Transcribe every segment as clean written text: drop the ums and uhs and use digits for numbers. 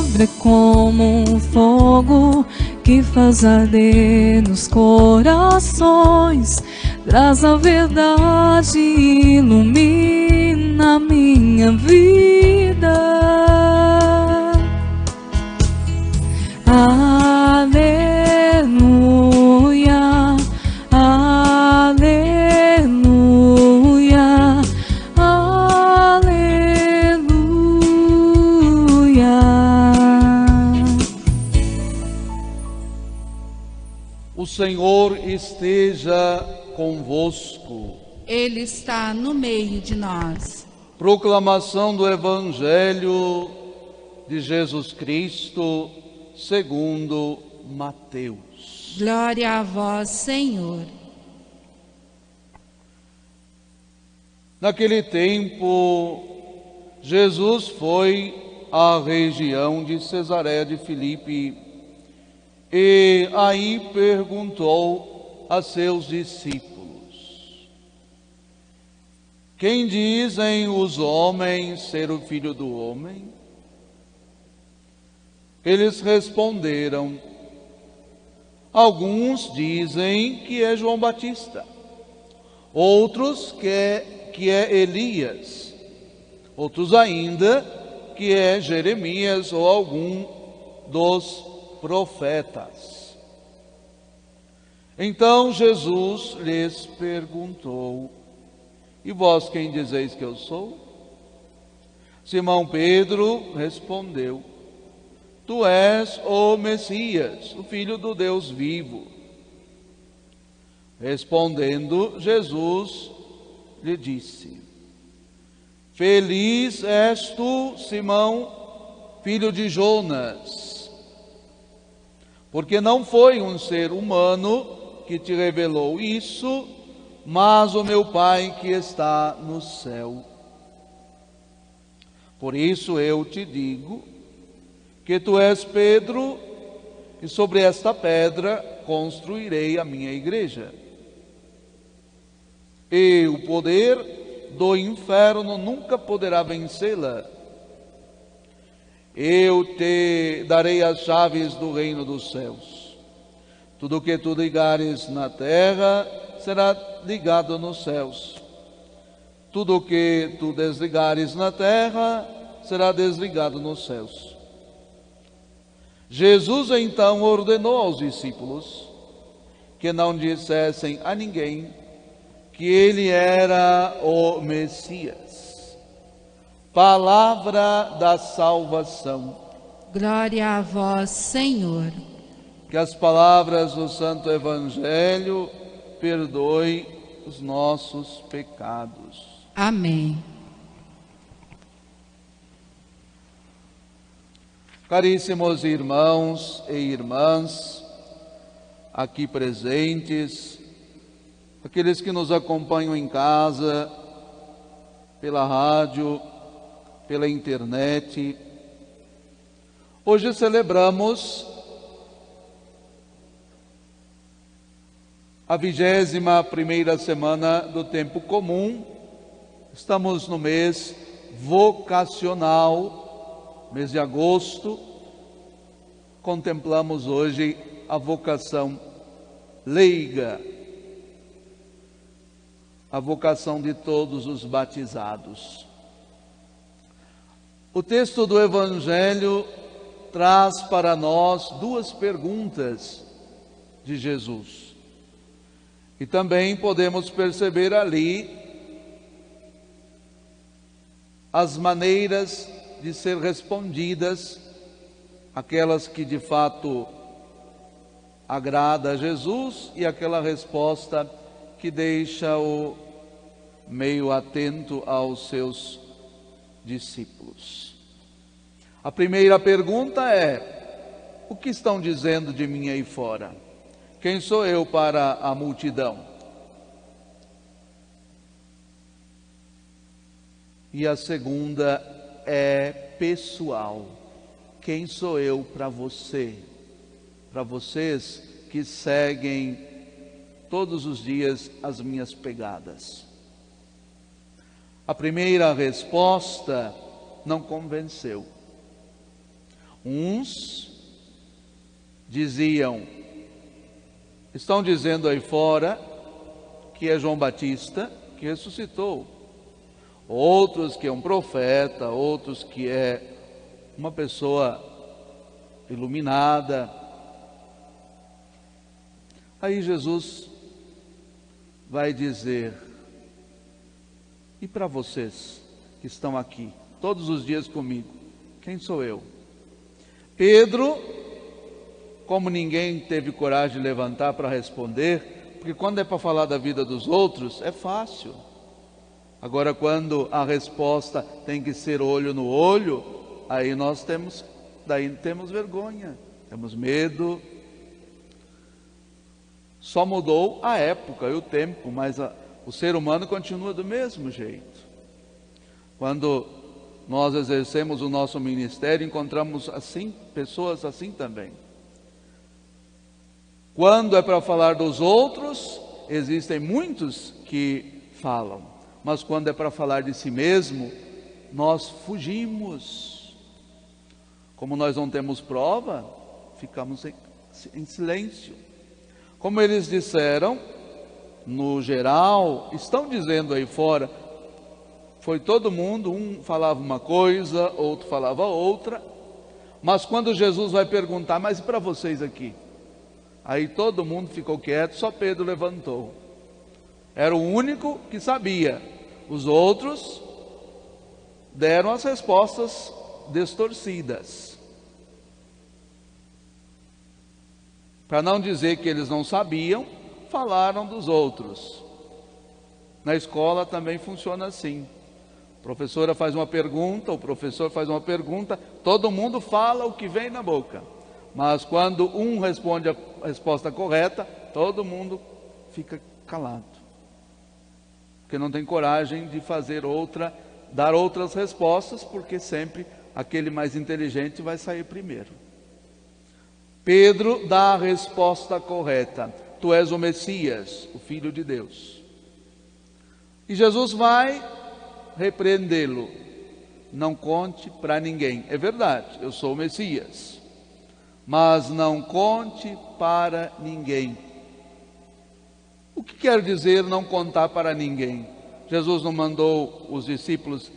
palavra é como um fogo que faz arder nos corações, traz a verdade e ilumina a minha vida. Aleluia, aleluia, aleluia. O Senhor esteja convosco. Ele está no meio de nós. Proclamação do Evangelho de Jesus Cristo segundo Mateus. Glória a vós, Senhor. Naquele tempo, Jesus foi à região de Cesareia de Filipe e aí perguntou a seus discípulos: quem dizem os homens ser o Filho do Homem? Eles responderam: alguns dizem que é João Batista, outros que é Elias, outros ainda que é Jeremias ou algum dos profetas. Então Jesus lhes perguntou: e vós quem dizeis que eu sou? Simão Pedro respondeu: tu és o Messias, o Filho do Deus vivo. Respondendo, Jesus lhe disse: feliz és tu, Simão, filho de Jonas, porque não foi um ser humano que te revelou isso, mas o meu Pai que está no céu. Por isso eu te digo que tu és Pedro, e sobre esta pedra construirei a minha igreja. E o poder do inferno nunca poderá vencê-la. Eu te darei as chaves do reino dos céus. Tudo o que tu ligares na terra será ligado nos céus. Tudo o que tu desligares na terra será desligado nos céus. Jesus então ordenou aos discípulos que não dissessem a ninguém que ele era o Messias. Palavra da salvação. Glória a vós, Senhor. Que as palavras do Santo Evangelho perdoem os nossos pecados. Amém. Caríssimos irmãos e irmãs, aqui presentes, aqueles que nos acompanham em casa, pela rádio, pela internet, hoje celebramos a 21ª semana do tempo comum. Estamos no mês vocacional, mês de agosto. Contemplamos hoje a vocação leiga, a vocação de todos os batizados. O texto do Evangelho traz para nós duas perguntas de Jesus. E também podemos perceber ali as maneiras de ser respondidas, aquelas que de fato agrada a Jesus e aquela resposta que deixa-o meio atento aos seus discípulos. A primeira pergunta é: o que estão dizendo de mim aí fora? Quem sou eu para a multidão? E a segunda é pessoal. Quem sou eu para você? Para vocês que seguem todos os dias as minhas pegadas. A primeira resposta não convenceu. Uns diziam, estão dizendo aí fora que é João Batista que ressuscitou. Outros que é um profeta, outros que é uma pessoa iluminada. Aí Jesus vai dizer, e para vocês que estão aqui todos os dias comigo, quem sou eu? Pedro, como ninguém teve coragem de levantar para responder, porque quando é para falar da vida dos outros, é fácil. Agora, quando a resposta tem que ser olho no olho, aí temos vergonha, temos medo. Só mudou a época e o tempo, mas o ser humano continua do mesmo jeito. Quando nós exercemos o nosso ministério, encontramos assim, pessoas assim também. Quando é para falar dos outros, existem muitos que falam, mas quando é para falar de si mesmo, nós fugimos. Como nós não temos prova, ficamos em silêncio. Como eles disseram, no geral, estão dizendo aí fora, foi todo mundo, um falava uma coisa, outro falava outra, mas quando Jesus vai perguntar, mas e para vocês aqui? Aí todo mundo ficou quieto, só Pedro levantou. Era o único que sabia. Os outros deram as respostas distorcidas. Para não dizer que eles não sabiam, falaram dos outros. Na escola também funciona assim. A professora faz uma pergunta, o professor faz uma pergunta, todo mundo fala o que vem na boca. Mas quando um responde a resposta correta, todo mundo fica calado. Porque não tem coragem de dar outras respostas, porque sempre aquele mais inteligente vai sair primeiro. Pedro dá a resposta correta. Tu és o Messias, o Filho de Deus. E Jesus vai repreendê-lo. Não conte para ninguém. É verdade, eu sou o Messias. Mas não conte para ninguém. O que quer dizer não contar para ninguém? Jesus não mandou os discípulos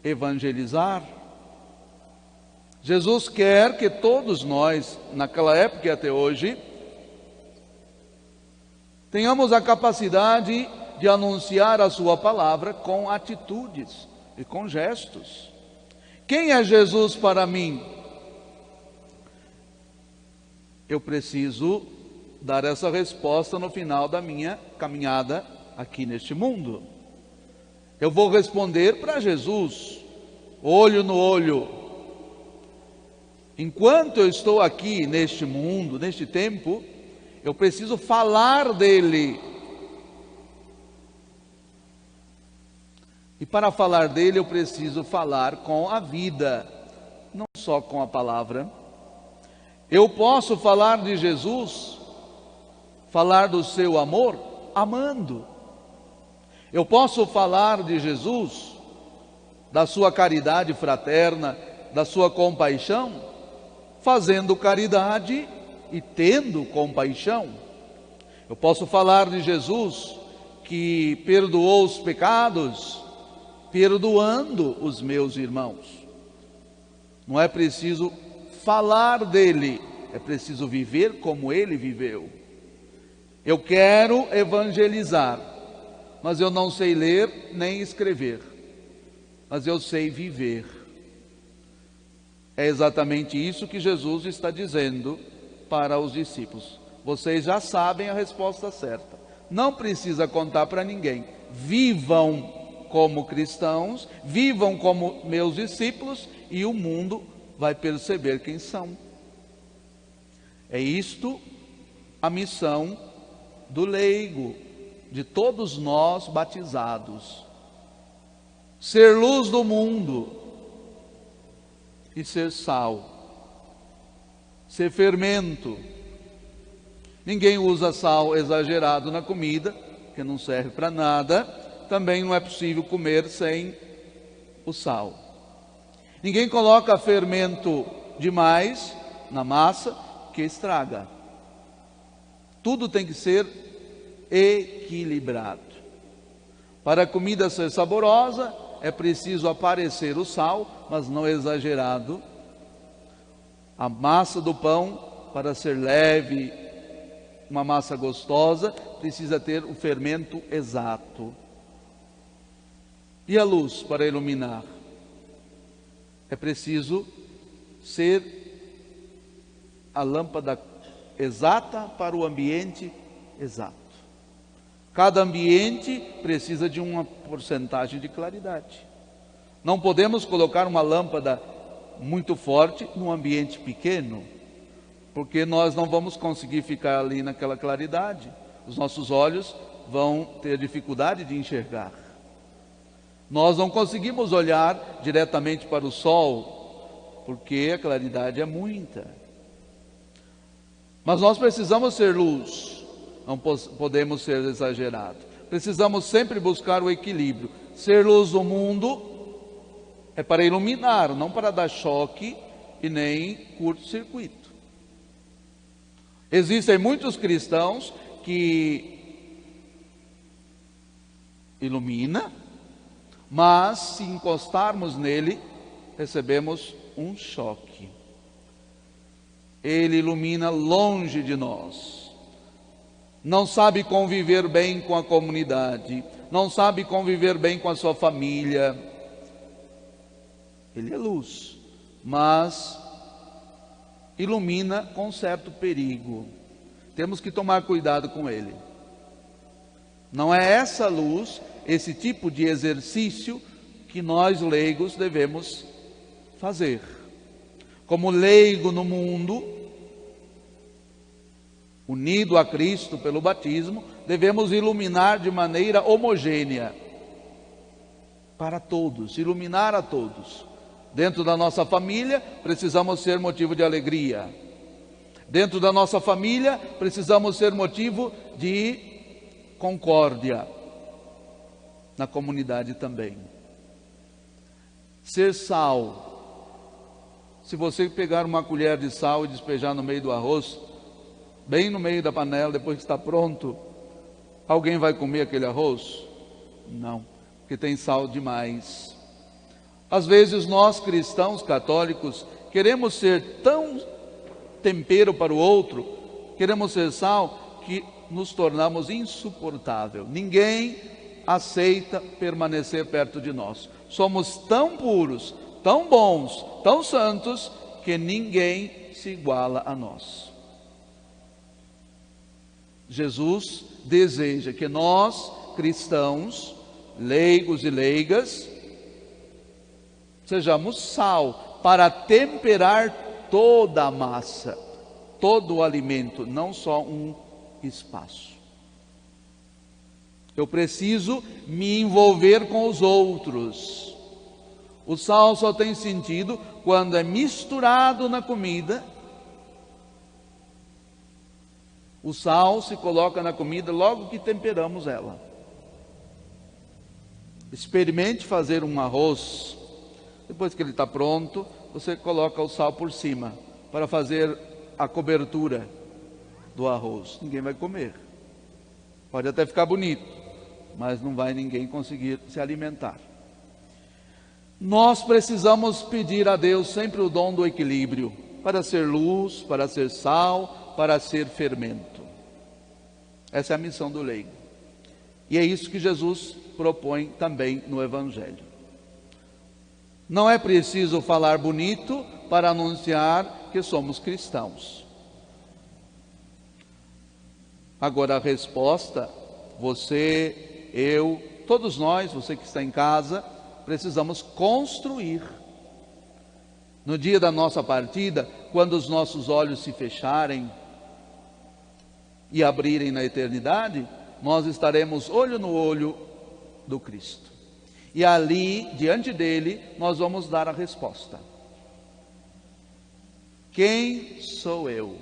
evangelizar? Jesus quer que todos nós, naquela época e até hoje, tenhamos a capacidade de anunciar a sua palavra com atitudes e com gestos. Quem é Jesus para mim? Eu preciso dar essa resposta no final da minha caminhada aqui neste mundo. Eu vou responder para Jesus, olho no olho. Enquanto eu estou aqui neste mundo, neste tempo, eu preciso falar dele. E para falar dele, eu preciso falar com a vida, não só com a palavra. Eu posso falar de Jesus, falar do seu amor, amando. Eu posso falar de Jesus, da sua caridade fraterna, da sua compaixão, fazendo caridade e tendo compaixão. Eu posso falar de Jesus, que perdoou os pecados, perdoando os meus irmãos. Não é preciso falar dele, é preciso viver como ele viveu. Eu quero evangelizar, mas eu não sei ler nem escrever, mas eu sei viver. É exatamente isso que Jesus está dizendo para os discípulos. Vocês já sabem a resposta certa. Não precisa contar para ninguém. Vivam como cristãos, vivam como meus discípulos e o mundo vai perceber quem são. É isto a missão do leigo, de todos nós batizados. Ser luz do mundo e ser sal, ser fermento. Ninguém usa sal exagerado na comida, que não serve para nada. Também não é possível comer sem o sal. Ninguém coloca fermento demais na massa que estraga. Tudo tem que ser equilibrado. Para a comida ser saborosa, é preciso aparecer o sal, mas não exagerado. A massa do pão, para ser leve, uma massa gostosa, precisa ter o fermento exato. E a luz para iluminar? É preciso ser a lâmpada exata para o ambiente exato. Cada ambiente precisa de uma porcentagem de claridade. Não podemos colocar uma lâmpada muito forte num ambiente pequeno, porque nós não vamos conseguir ficar ali naquela claridade. Os nossos olhos vão ter dificuldade de enxergar. Nós não conseguimos olhar diretamente para o sol, porque a claridade é muita. Mas nós precisamos ser luz, não podemos ser exagerados. Precisamos sempre buscar o equilíbrio. Ser luz do mundo é para iluminar, não para dar choque e nem curto-circuito. Existem muitos cristãos que iluminam, mas se encostarmos nele, recebemos um choque. Ele ilumina longe de nós. Não sabe conviver bem com a comunidade, não sabe conviver bem com a sua família. Ele é luz, mas ilumina com certo perigo. Temos que tomar cuidado com ele. Não é essa luz, esse tipo de exercício que nós leigos devemos fazer. Como leigo no mundo, unido a Cristo pelo batismo, devemos iluminar de maneira homogênea para todos, iluminar a todos. Dentro da nossa família, precisamos ser motivo de alegria. Dentro da nossa família, precisamos ser motivo de concórdia. Na comunidade também. Ser sal. Se você pegar uma colher de sal e despejar no meio do arroz, bem no meio da panela, depois que está pronto, alguém vai comer aquele arroz? Não, porque tem sal demais. Às vezes nós cristãos católicos queremos ser tão tempero para o outro, queremos ser sal, que nos tornamos insuportável. Ninguém aceita permanecer perto de nós. Somos tão puros, tão bons, tão santos, que ninguém se iguala a nós. Jesus deseja que nós, cristãos, leigos e leigas, sejamos sal para temperar toda a massa, todo o alimento, não só um espaço. Eu preciso me envolver com os outros. O sal só tem sentido quando é misturado na comida. O sal se coloca na comida logo que temperamos ela. Experimente fazer um arroz. Depois que ele está pronto, você coloca o sal por cima para fazer a cobertura do arroz. Ninguém vai comer. Pode até ficar bonito, mas não vai ninguém conseguir se alimentar. Nós precisamos pedir a Deus sempre o dom do equilíbrio, para ser luz, para ser sal, para ser fermento. Essa é a missão do leigo. E é isso que Jesus propõe também no Evangelho. Não é preciso falar bonito para anunciar que somos cristãos. Agora a resposta, você, eu, todos nós, você que está em casa, precisamos construir. No dia da nossa partida, quando os nossos olhos se fecharem e abrirem na eternidade, nós estaremos olho no olho do Cristo. E ali, diante dele, nós vamos dar a resposta. Quem sou eu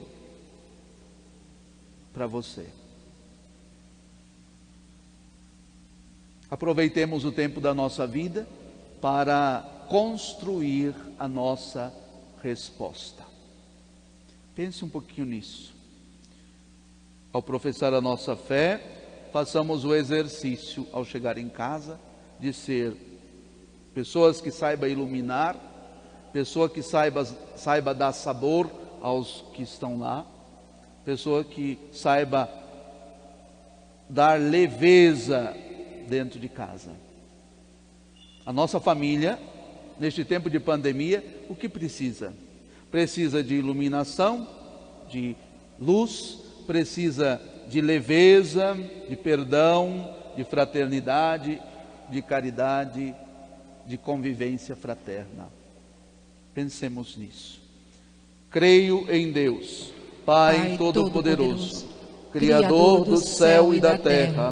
para você? Aproveitemos o tempo da nossa vida para construir a nossa resposta. Pense um pouquinho nisso. Ao professar a nossa fé, façamos o exercício ao chegar em casa de ser pessoas que saibam iluminar, pessoa que saiba dar sabor aos que estão lá, pessoa que saiba dar leveza dentro de casa. A nossa família, neste tempo de pandemia, o que precisa? Precisa de iluminação, de luz, precisa de leveza, de perdão, de fraternidade, de caridade, de convivência fraterna. Pensemos nisso. Creio em Deus, Pai Todo-Poderoso, Criador do céu e da terra,